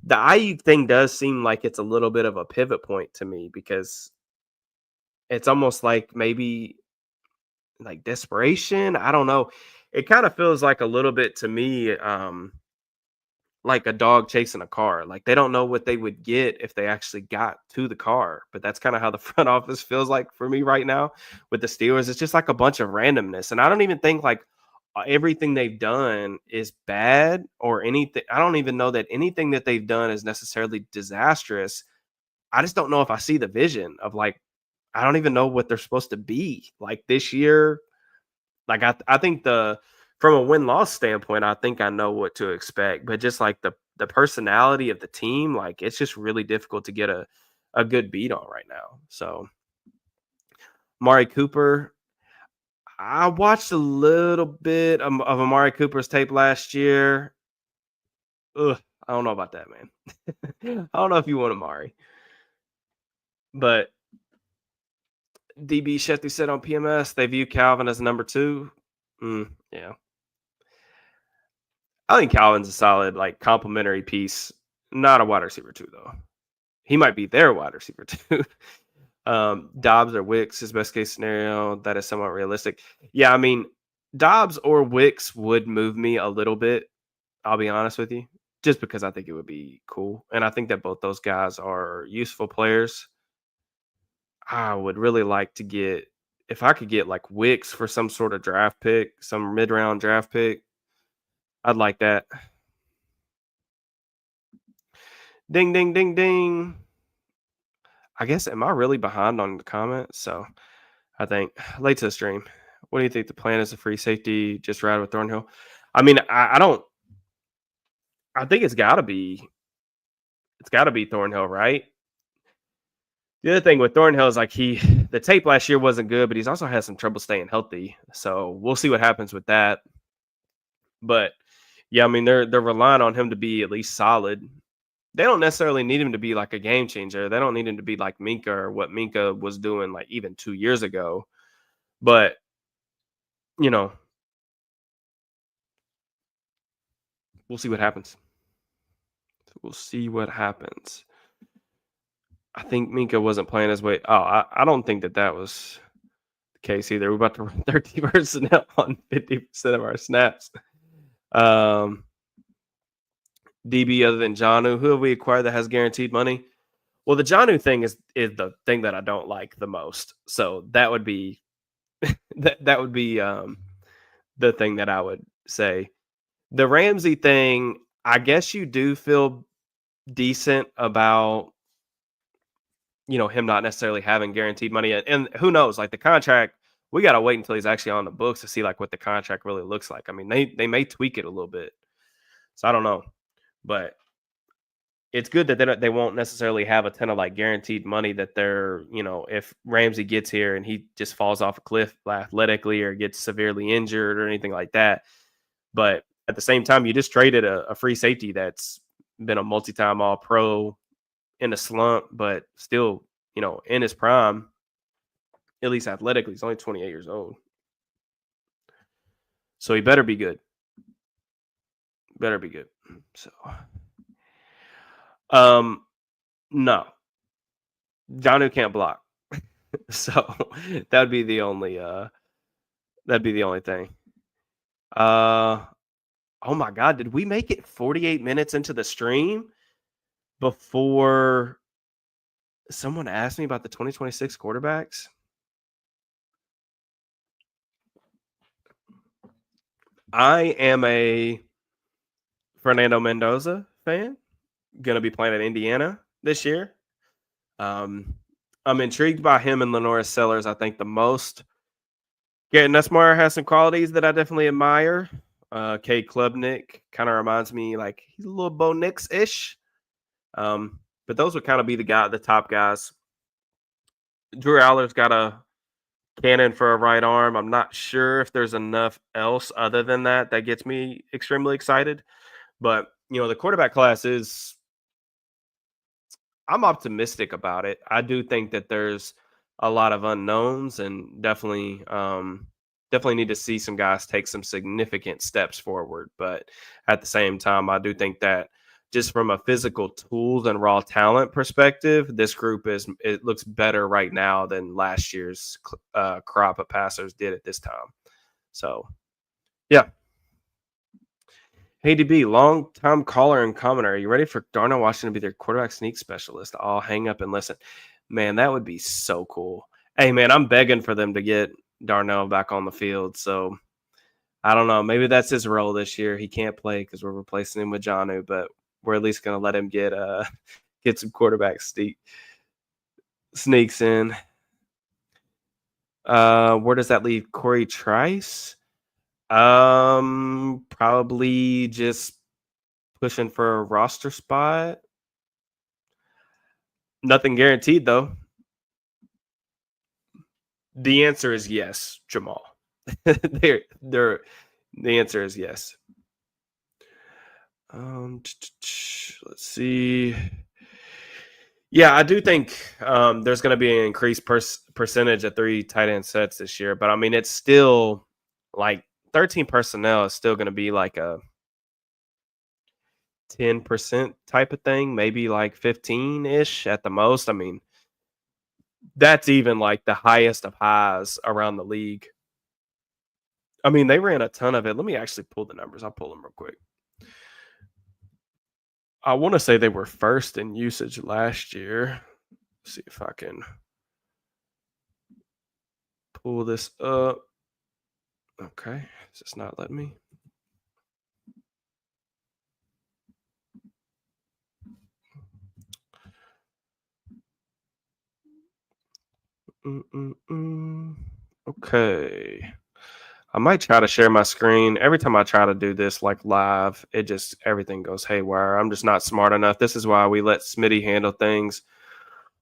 Ayuk thing does seem like it's a little bit of a pivot point to me because it's almost like maybe like desperation. I don't know. It kind of feels like a little bit to me like a dog chasing a car. Like they don't know what they would get if they actually got to the car. But that's kind of how the front office feels like for me right now with the Steelers. It's just like a bunch of randomness. And I don't even think like everything they've done is bad or anything. I don't even know that anything that they've done is necessarily disastrous. I just don't know if I see the vision of like, I don't even know what they're supposed to be like this year. Like I think from a win-loss standpoint, I think I know what to expect, but just like the personality of the team, like it's just really difficult to get a good beat on right now. So Amari Cooper, I watched a little bit of Amari Cooper's tape last year. Ugh, I don't know about that, man. I don't know if you want Amari, but DB Shetty said on PMS they view Calvin as number 2. Yeah, I think Calvin's a solid like complementary piece. Not a wide receiver 2 though. He might be their wide receiver 2. Dobbs or Wicks is best case scenario. That is somewhat realistic. Yeah, I mean, Dobbs or Wicks would move me a little bit. I'll be honest with you, just because I think it would be cool, and I think that both those guys are useful players. I would really like to get, if I could get like Wicks for some sort of draft pick, some mid-round draft pick. I'd like that. Ding, ding, ding, ding. I guess, am I really behind on the comments? So I think late to the stream. What do you think the plan is? A free safety just ride with Thornhill? I mean, I don't. I think it's got to be. It's got to be Thornhill, right? The other thing with Thornhill is like the tape last year wasn't good, but he's also had some trouble staying healthy. So we'll see what happens with that. But yeah, I mean they're relying on him to be at least solid. They don't necessarily need him to be like a game changer. They don't need him to be like Minkah or what Minkah was doing like even 2 years ago. But you know, we'll see what happens. We'll see what happens. I think Minkah wasn't playing his way. Oh, I don't think that was the case either. We're about to run 30 personnel on 50% of our snaps. DB other than Jonnu, who have we acquired that has guaranteed money? Well, the Jonnu thing is the thing that I don't like the most. So that would be that would be the thing that I would say. The Ramsey thing, I guess you do feel decent about him not necessarily having guaranteed money, and who knows, like the contract, we got to wait until he's actually on the books to see like what the contract really looks like. I mean, they may tweak it a little bit, so I don't know, but it's good that they won't necessarily have a ton of like guaranteed money that they're, if Ramsey gets here and he just falls off a cliff athletically or gets severely injured or anything like that. But at the same time, you just traded a free safety that's been a multi-time All-Pro in a slump, but still, in his prime, at least athletically. He's only 28 years old. So he better be good. Better be good. So, no. Jonnu can't block. So that'd be the only thing. Oh my God, did we make it 48 minutes into the stream before someone asked me about the 2026 quarterbacks? I am a Fernando Mendoza fan. Going to be playing at Indiana this year. I'm intrigued by him and Lenora Sellers, I think, the most. Garrett Nussmeier has some qualities that I definitely admire. Cade Klubnik kind of reminds me like he's a little Bo Nix-ish. But those would kind of be the top guys. Drew Aller's got a cannon for a right arm. I'm not sure if there's enough else other than that gets me extremely excited. But, the quarterback class I'm optimistic about it. I do think that there's a lot of unknowns and definitely need to see some guys take some significant steps forward. But at the same time, I do think that just from a physical tools and raw talent perspective, this group it looks better right now than last year's crop of passers did at this time. So, yeah. Hey, DB, long-time caller and commenter. Are you ready for Darnell Washington to be their quarterback sneak specialist? I'll hang up and listen. Man, that would be so cool. Hey, man, I'm begging for them to get Darnell back on the field. So, I don't know. Maybe that's his role this year. He can't play because we're replacing him with Jonnu, but we're at least going to let him get some quarterback sneak sneaks in. Where does that leave Corey Trice? Probably just pushing for a roster spot. Nothing guaranteed though. The answer is yes, Jamal. they're the answer is yes. Let's see. Yeah, I do think there's going to be an increased percentage of 3 tight end sets this year, but I mean it's still like 13 personnel is still going to be like a 10% type of thing, maybe like 15-ish at the most. I mean, that's even like the highest of highs around the league. I mean, they ran a ton of it. Let me actually pull the numbers. I'll pull them real quick. I want to say they were first in usage last year. Let's see if I can pull this up. Okay, is this not letting me? Okay. I might try to share my screen. Every time I try to do this like live, it just everything goes haywire. I'm just not smart enough. This is why we let Smitty handle things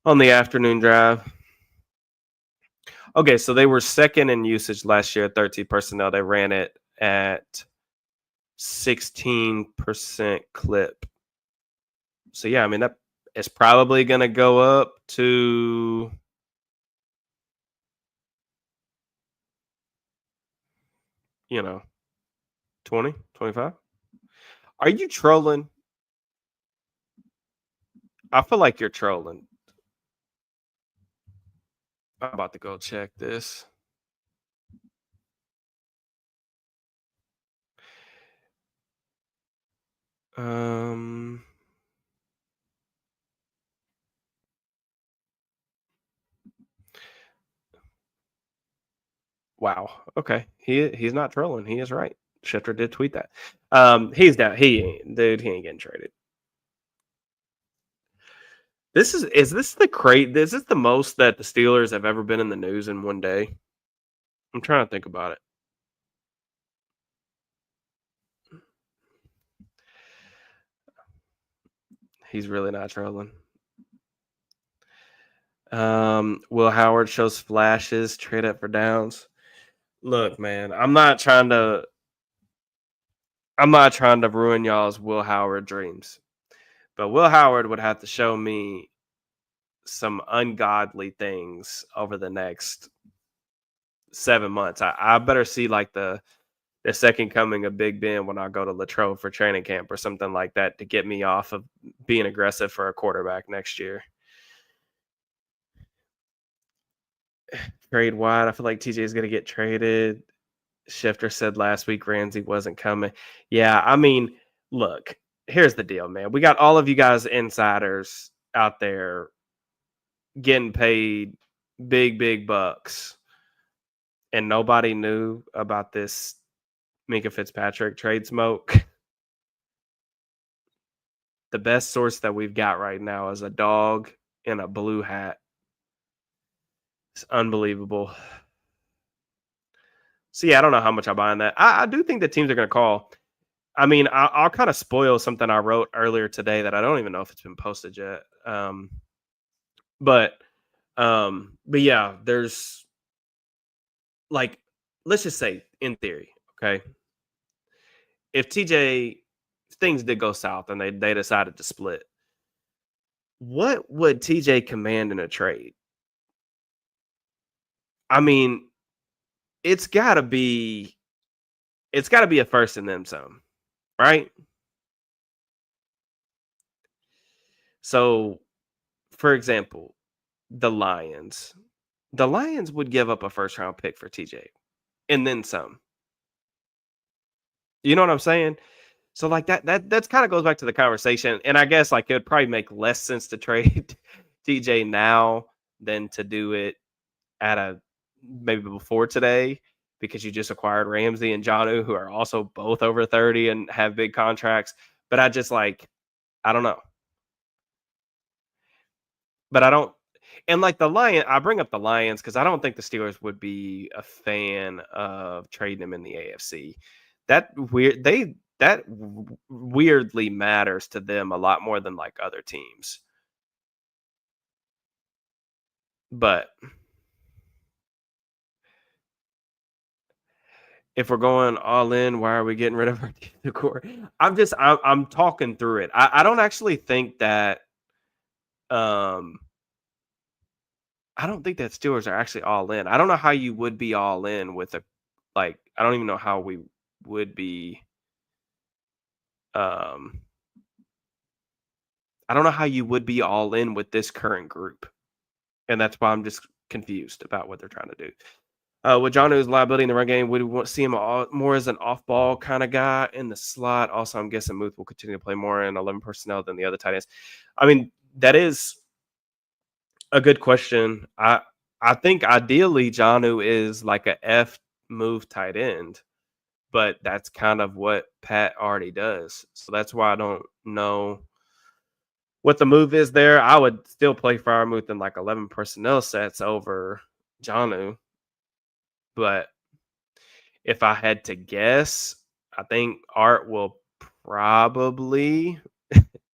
on the afternoon drive. Okay, so they were second in usage last year at 13 personnel. They ran it at 16% clip. So yeah, I mean that is probably going to go up to 20, 25. Are you trolling? I feel like you're trolling. I'm about to go check this. Wow. Okay. He's not trolling. He is right. Schefter did tweet that. He's down. He ain't getting traded. Is this the crate? Is this the most that the Steelers have ever been in the news in one day? I'm trying to think about it. He's really not trolling. Will Howard shows flashes, trade up for downs. Look, man, I'm not trying to ruin y'all's Will Howard dreams. But Will Howard would have to show me some ungodly things over the next 7 months. I better see like the second coming of Big Ben when I go to Latrobe for training camp or something like that to get me off of being aggressive for a quarterback next year. Trade wide. I feel like TJ is going to get traded. Schefter said last week Ramsey wasn't coming. Yeah, I mean, look, here's the deal, man. We got all of you guys insiders out there getting paid big bucks, and nobody knew about this Minkah Fitzpatrick trade smoke. The best source that we've got right now is a dog in a blue hat. It's unbelievable. So yeah, I don't know how much I buy in that. I do think that teams are going to call. I mean, I'll kind of spoil something I wrote earlier today that I don't even know if it's been posted yet. But yeah, there's like, let's just say in theory, okay, if things did go south and they decided to split, what would TJ command in a trade? I mean, it's got to be a first and then some, right? So, for example, the Lions would give up a first round pick for TJ and then some. You know what I'm saying? So like that's kind of goes back to the conversation, and I guess like it would probably make less sense to trade TJ now than to do it at a maybe before today because you just acquired Ramsey and Jonnu, who are also both over 30 and have big contracts. But I just like I don't know. But I don't. And I bring up the Lions because I don't think the Steelers would be a fan of trading him in the AFC. Weirdly matters to them a lot more than like other teams. But if we're going all in, why are we getting rid of our defensive core? I'm talking through it. I don't actually think that um I don't think that Steelers are actually all in. I don't know how you would be all in with I don't even know how we would be um I don't know how you would be all in with this current group. And that's why I'm just confused about what they're trying to do. With Jonnu's liability in the run game, would we want to see him more as an off-ball kind of guy in the slot? Also, I'm guessing Muth will continue to play more in 11 personnel than the other tight ends. I mean, that is a good question. I think ideally Jonnu is like a F move tight end, but that's kind of what Pat already does. So that's why I don't know what the move is there. I would still play Freiermuth in like 11 personnel sets over Jonnu, but if I had to guess, I think Art will probably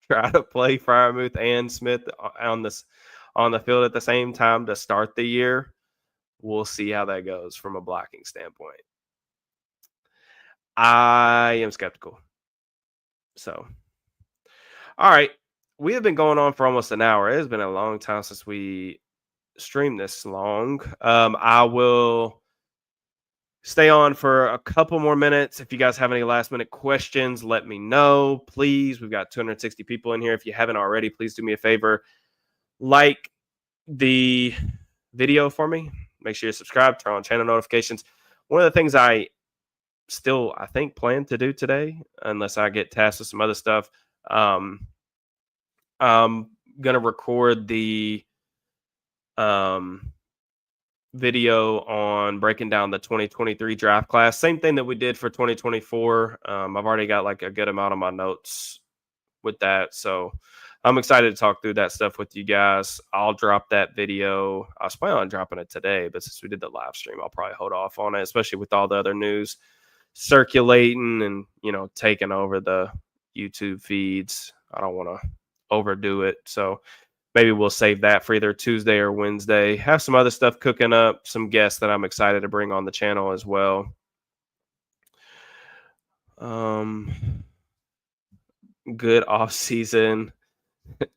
try to play Freiermuth and Smith on the field at the same time to start the year. We'll see how that goes from a blocking standpoint. I am skeptical. So, all right. We have been going on for almost an hour. It has been a long time since we streamed this long. I will stay on for a couple more minutes. If you guys have any last minute questions, let me know, please. We've got 260 people in here. If you haven't already, please do me a favor. Like the video for me. Make sure you subscribe, turn on channel notifications. One of the things I think plan to do today, unless I get tasked with some other stuff, I'm gonna record the video on breaking down the 2023 draft class. Same thing that we did for 2024. I've already got like a good amount of my notes with that, so I'm excited to talk through that stuff with you guys. I'll drop that video. I was planning on dropping it today, but since we did the live stream, I'll probably hold off on it, especially with all the other news circulating and taking over the YouTube feeds. I don't want to overdo it, so maybe we'll save that for either Tuesday or Wednesday. Have some other stuff cooking up, some guests that I'm excited to bring on the channel as well. Good off season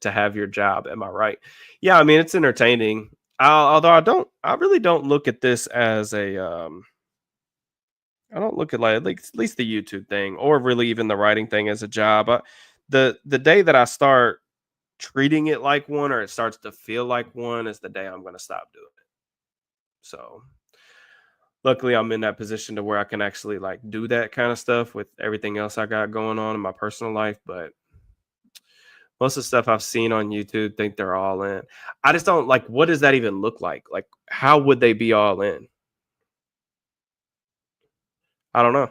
to have your job. Am I right? Yeah, I mean it's entertaining. Although I really don't look at this as a I don't look at at least the YouTube thing or really even the writing thing as a job. The day that I start treating it like one or it starts to feel like one is the day I'm going to stop doing it. So luckily I'm in that position to where I can actually do that kind of stuff with everything else I got going on in my personal life. But most of the stuff I've seen on YouTube think they're all in. I just don't what does that even look like? Like, how would they be all in? I don't know.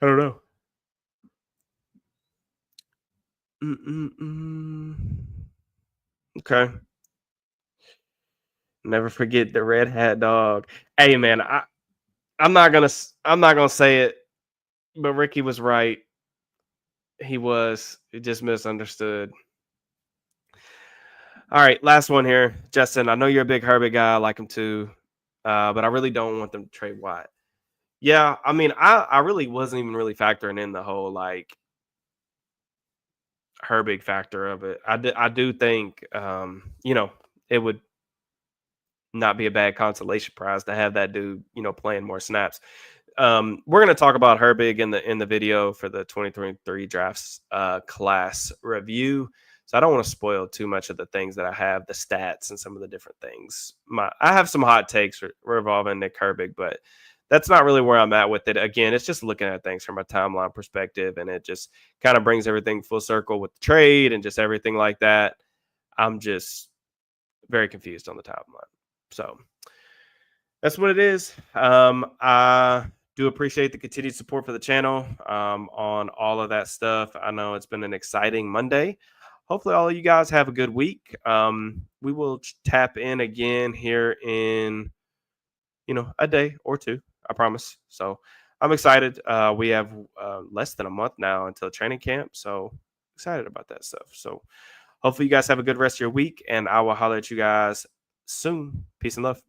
I don't know. Okay. Never forget the red hat dog. Hey man, I'm not gonna say it, but Ricky was right. He just misunderstood. All right, last one here, Justin. I know you're a big Herbig guy. I like him too, but I really don't want them to trade Watt. Yeah, I mean, I really wasn't even really factoring in the whole Herbig factor of it. I do think it would not be a bad consolation prize to have that dude playing more snaps. We're going to talk about Herbig in the video for the 2023 drafts class review. So I don't want to spoil too much of the things that I have, the stats and some of the different things. I have some hot takes revolving Nick Herbig, but that's not really where I'm at with it. Again, it's just looking at things from a timeline perspective, and it just kind of brings everything full circle with the trade and just everything like that. I'm just very confused on the timeline. So that's what it is. I do appreciate the continued support for the channel on all of that stuff. I know it's been an exciting Monday. hopefully all of you guys have a good week. We will tap in again here in a day or two, I promise. So I'm excited. We have less than a month now until training camp, so excited about that stuff. So hopefully you guys have a good rest of your week, and I will holler at you guys soon. Peace and love.